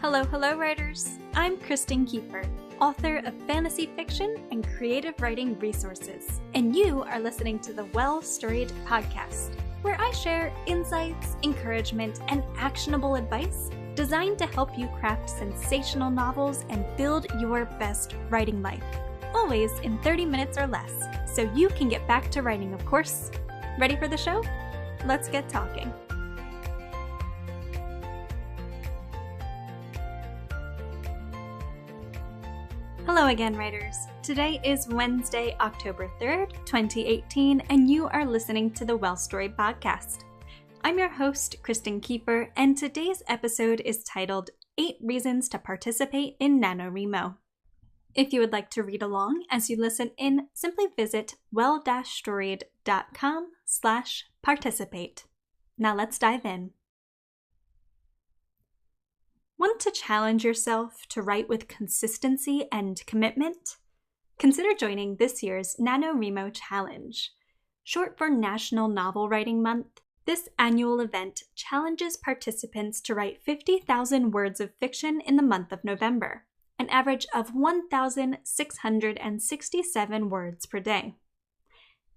Hello, writers! I'm Kristen Kiefer, author of fantasy fiction and creative writing resources, and you are listening to the Well Storied podcast, where I share insights, encouragement, and actionable advice designed to help you craft sensational novels and build your best writing life, always in 30 minutes or less, so you can get back to writing, of course. Ready for the show? Let's get talking. Hello again, writers. Today is Wednesday, October 3rd, 2018, and you are listening to the Well Storied podcast. I'm your host, Kristen Kiefer, and today's episode is titled 8 Reasons to Participate in Nanowrimo. If you would like to read along as you listen in, simply visit well-storied.com/participate. Now let's dive in. Want to challenge yourself to write with consistency and commitment? Consider joining this year's Nanowrimo Challenge. Short for National Novel Writing Month, this annual event challenges participants to write 50,000 words of fiction in the month of November, an average of 1,667 words per day.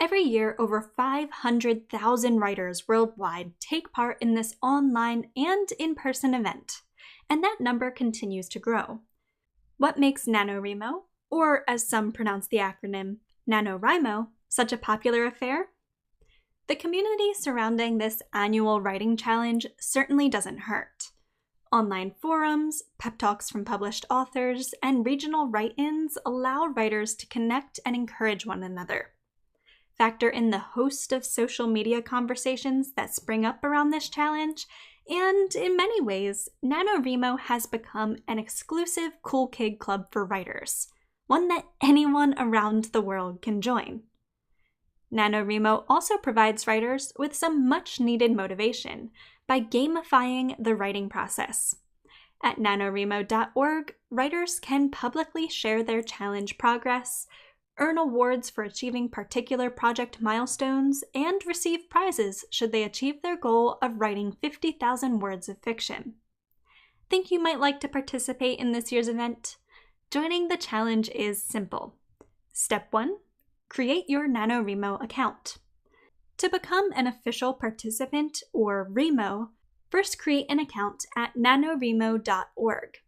Every year, over 500,000 writers worldwide take part in this online and in-person event, and that number continues to grow. What makes Nanowrimo, or as some pronounce the acronym, Nanowrimo, such a popular affair? The community surrounding this annual writing challenge certainly doesn't hurt. Online forums, pep talks from published authors, and regional write-ins allow writers to connect and encourage one another. Factor in the host of social media conversations that spring up around this challenge, and in many ways, Nanowrimo has become an exclusive cool kid club for writers, one that anyone around the world can join. Nanowrimo also provides writers with some much-needed motivation by gamifying the writing process. At nanowrimo.org, writers can publicly share their challenge progress, earn awards for achieving particular project milestones, and receive prizes should they achieve their goal of writing 50,000 words of fiction. Think you might like to participate in this year's event? Joining the challenge is simple. Step 1. Create your Nanowrimo account. To become an official participant, or Remo, first create an account at nanowrimo.org.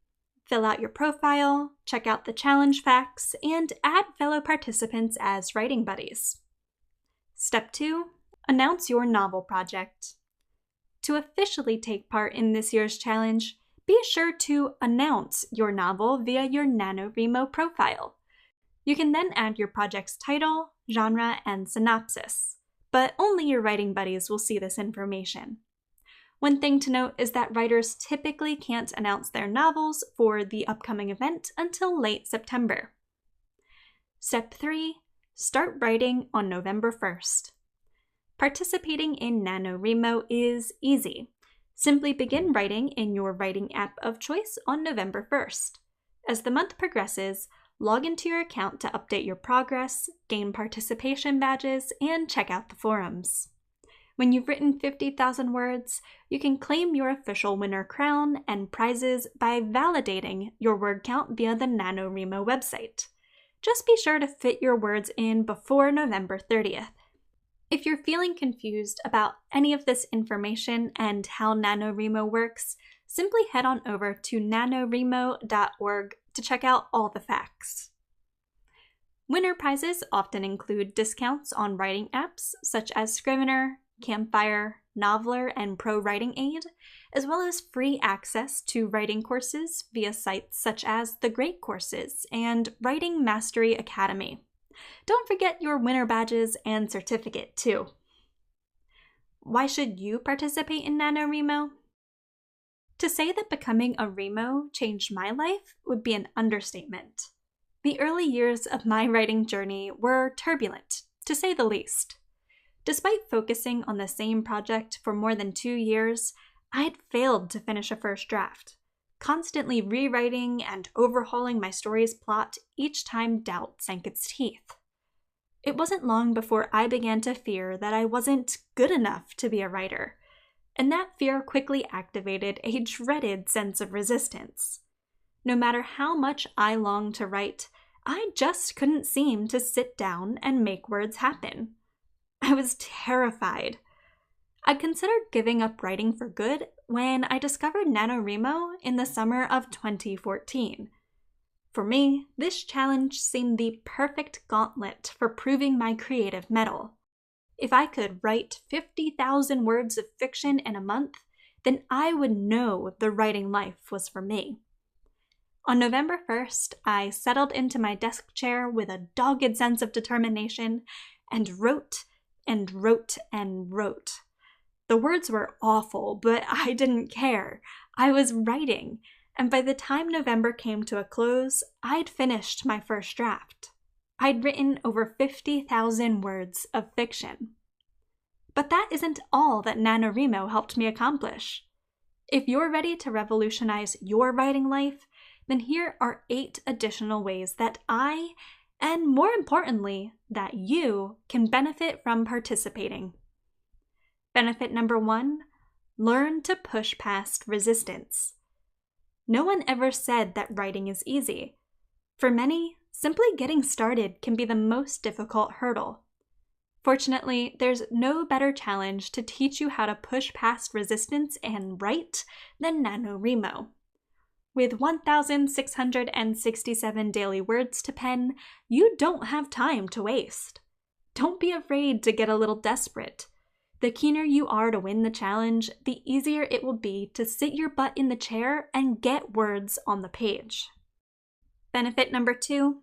Fill out your profile, check out the challenge facts, and add fellow participants as writing buddies. Step 2. Announce your novel project. To officially take part in this year's challenge, be sure to announce your novel via your Nanowrimo profile. You can then add your project's title, genre, and synopsis, but only your writing buddies will see this information. One thing to note is that writers typically can't announce their novels for the upcoming event until late September. Step 3. Start writing on November 1st. Participating in Nanowrimo is easy. Simply begin writing in your writing app of choice on November 1st. As the month progresses, log into your account to update your progress, gain participation badges, and check out the forums. When you've written 50,000 words, you can claim your official winner crown and prizes by validating your word count via the Nanowrimo website. Just be sure to fit your words in before November 30th. If you're feeling confused about any of this information and how Nanowrimo works, simply head on over to nanowrimo.org to check out all the facts. Winner prizes often include discounts on writing apps such as Scrivener, Campfire, Noveler, and Pro Writing Aid, as well as free access to writing courses via sites such as The Great Courses and Writing Mastery Academy. Don't forget your winner badges and certificate, too. Why should you participate in Nanowrimo? To say that becoming a Remo changed my life would be an understatement. The early years of my writing journey were turbulent, to say the least. Despite focusing on the same project for more than 2 years, I had failed to finish a first draft, constantly rewriting and overhauling my story's plot each time doubt sank its teeth. It wasn't long before I began to fear that I wasn't good enough to be a writer, and that fear quickly activated a dreaded sense of resistance. No matter how much I longed to write, I just couldn't seem to sit down and make words happen. I was terrified. I considered giving up writing for good when I discovered Nanowrimo in the summer of 2014. For me, this challenge seemed the perfect gauntlet for proving my creative mettle. If I could write 50,000 words of fiction in a month, then I would know the writing life was for me. On November 1st, I settled into my desk chair with a dogged sense of determination and wrote and wrote and wrote. The words were awful, but I didn't care. I was writing, and by the time November came to a close, I'd finished my first draft. I'd written over 50,000 words of fiction. But that isn't all that Nanowrimo helped me accomplish. If you're ready to revolutionize your writing life, then here are 8 additional ways that I, and more importantly, that you can benefit from participating. Benefit number 1, learn to push past resistance. No one ever said that writing is easy. For many, simply getting started can be the most difficult hurdle. Fortunately, there's no better challenge to teach you how to push past resistance and write than Nanowrimo. With 1,667 daily words to pen, you don't have time to waste. Don't be afraid to get a little desperate. The keener you are to win the challenge, the easier it will be to sit your butt in the chair and get words on the page. Benefit number 2,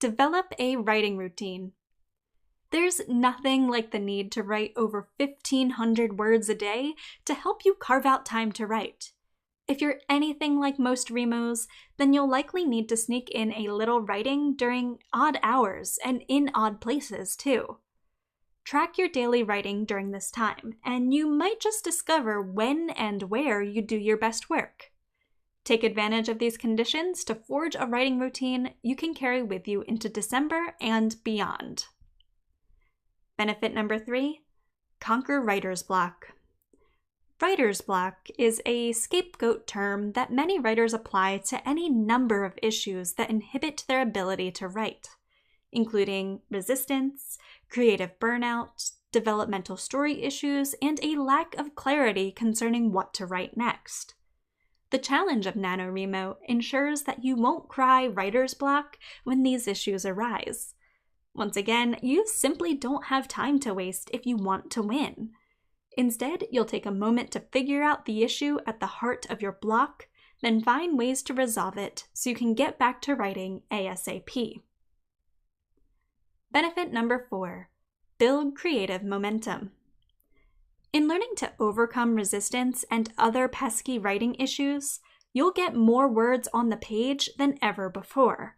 develop a writing routine. There's nothing like the need to write over 1,500 words a day to help you carve out time to write. If you're anything like most Rimos, then you'll likely need to sneak in a little writing during odd hours and in odd places too. Track your daily writing during this time, and you might just discover when and where you do your best work. Take advantage of these conditions to forge a writing routine you can carry with you into December and beyond. Benefit number 3, conquer writer's block. Writer's block is a scapegoat term that many writers apply to any number of issues that inhibit their ability to write, including resistance, creative burnout, developmental story issues, and a lack of clarity concerning what to write next. The challenge of Nanowrimo ensures that you won't cry writer's block when these issues arise. Once again, you simply don't have time to waste if you want to win. Instead, you'll take a moment to figure out the issue at the heart of your block, then find ways to resolve it so you can get back to writing ASAP. Benefit number 4, build creative momentum. In learning to overcome resistance and other pesky writing issues, you'll get more words on the page than ever before.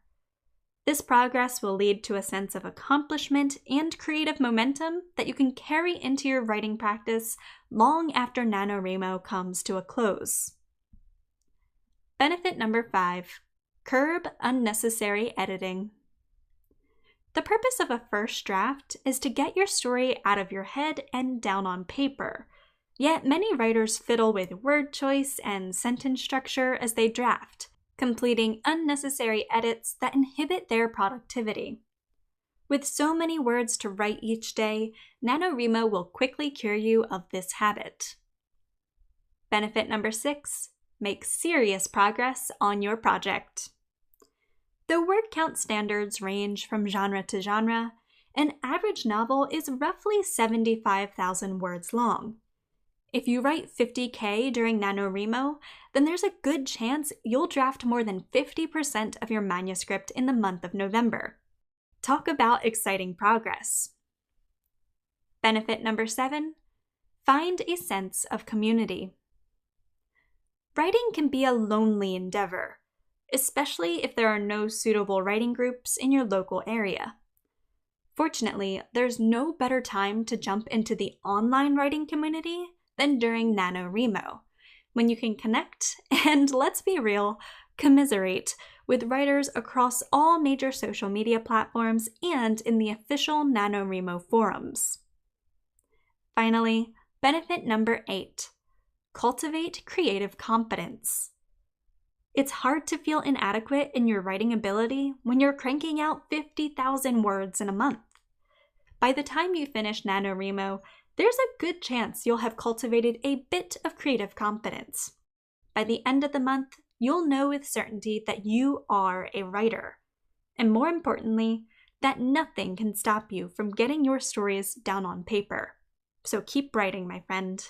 This progress will lead to a sense of accomplishment and creative momentum that you can carry into your writing practice long after Nanowrimo comes to a close. Benefit number 5, curb unnecessary editing. The purpose of a first draft is to get your story out of your head and down on paper, yet many writers fiddle with word choice and sentence structure as they draft, completing unnecessary edits that inhibit their productivity. With so many words to write each day, Nanowrimo will quickly cure you of this habit. Benefit number 6, make serious progress on your project. Though word count standards range from genre to genre, an average novel is roughly 75,000 words long. If you write 50K during Nanowrimo, then there's a good chance you'll draft more than 50% of your manuscript in the month of November. Talk about exciting progress. Benefit number 7, find a sense of community. Writing can be a lonely endeavor, especially if there are no suitable writing groups in your local area. Fortunately, there's no better time to jump into the online writing community than during Nanowrimo, when you can connect and, let's be real, commiserate with writers across all major social media platforms and in the official Nanowrimo forums. Finally, benefit number 8, cultivate creative competence. It's hard to feel inadequate in your writing ability when you're cranking out 50,000 words in a month. By the time you finish Nanowrimo, there's a good chance you'll have cultivated a bit of creative competence. By the end of the month, you'll know with certainty that you are a writer. And more importantly, that nothing can stop you from getting your stories down on paper. So keep writing, my friend.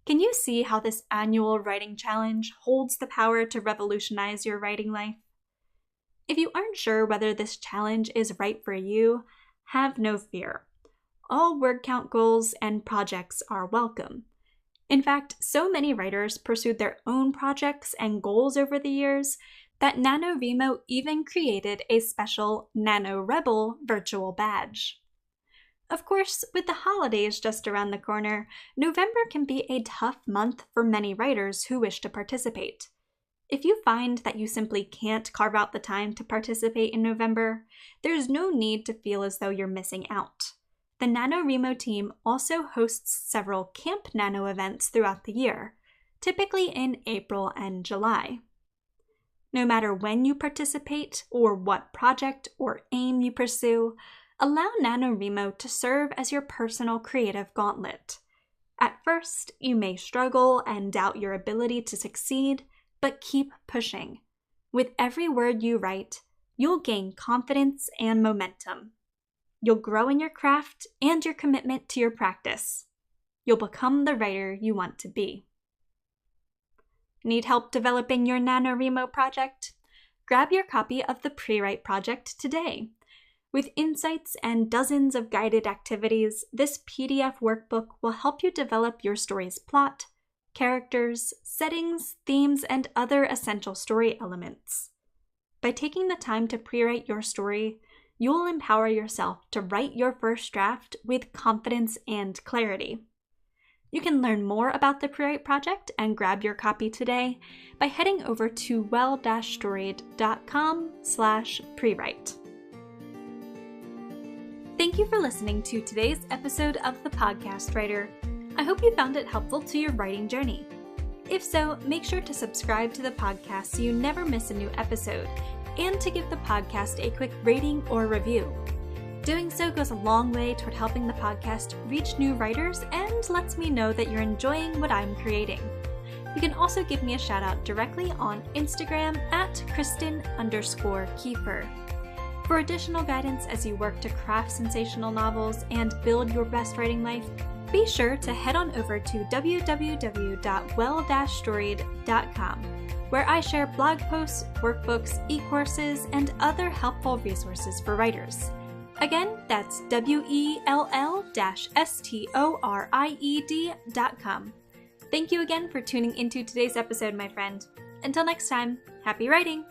Can you see how this annual writing challenge holds the power to revolutionize your writing life? If you aren't sure whether this challenge is right for you, have no fear. All word count goals and projects are welcome. In fact, so many writers pursued their own projects and goals over the years that Nanowrimo even created a special NaNoRebel virtual badge. Of course, with the holidays just around the corner, November can be a tough month for many writers who wish to participate. If you find that you simply can't carve out the time to participate in November, there's no need to feel as though you're missing out. The Nanowrimo team also hosts several Camp Nano events throughout the year, typically in April and July. No matter when you participate or what project or aim you pursue, allow Nanowrimo to serve as your personal creative gauntlet. At first, you may struggle and doubt your ability to succeed, but keep pushing. With every word you write, you'll gain confidence and momentum. You'll grow in your craft and your commitment to your practice. You'll become the writer you want to be. Need help developing your Nanowrimo project? Grab your copy of the Pre-Write project today. With insights and dozens of guided activities, this PDF workbook will help you develop your story's plot, characters, settings, themes, and other essential story elements. By taking the time to pre-write your story, you'll empower yourself to write your first draft with confidence and clarity. You can learn more about the Pre-Write project and grab your copy today by heading over to well-storied.com/prewrite. Thank you for listening to today's episode of The Podcast Writer. I hope you found it helpful to your writing journey. If so, make sure to subscribe to the podcast so you never miss a new episode, and to give the podcast a quick rating or review. Doing so goes a long way toward helping the podcast reach new writers and lets me know that you're enjoying what I'm creating. You can also give me a shout out directly on Instagram at Kristen_Kiefer. For additional guidance as you work to craft sensational novels and build your best writing life, be sure to head on over to www.well-storied.com, where I share blog posts, workbooks, e-courses, and other helpful resources for writers. Again, that's well-storied.com. Thank you again for tuning into today's episode, my friend. Until next time, happy writing!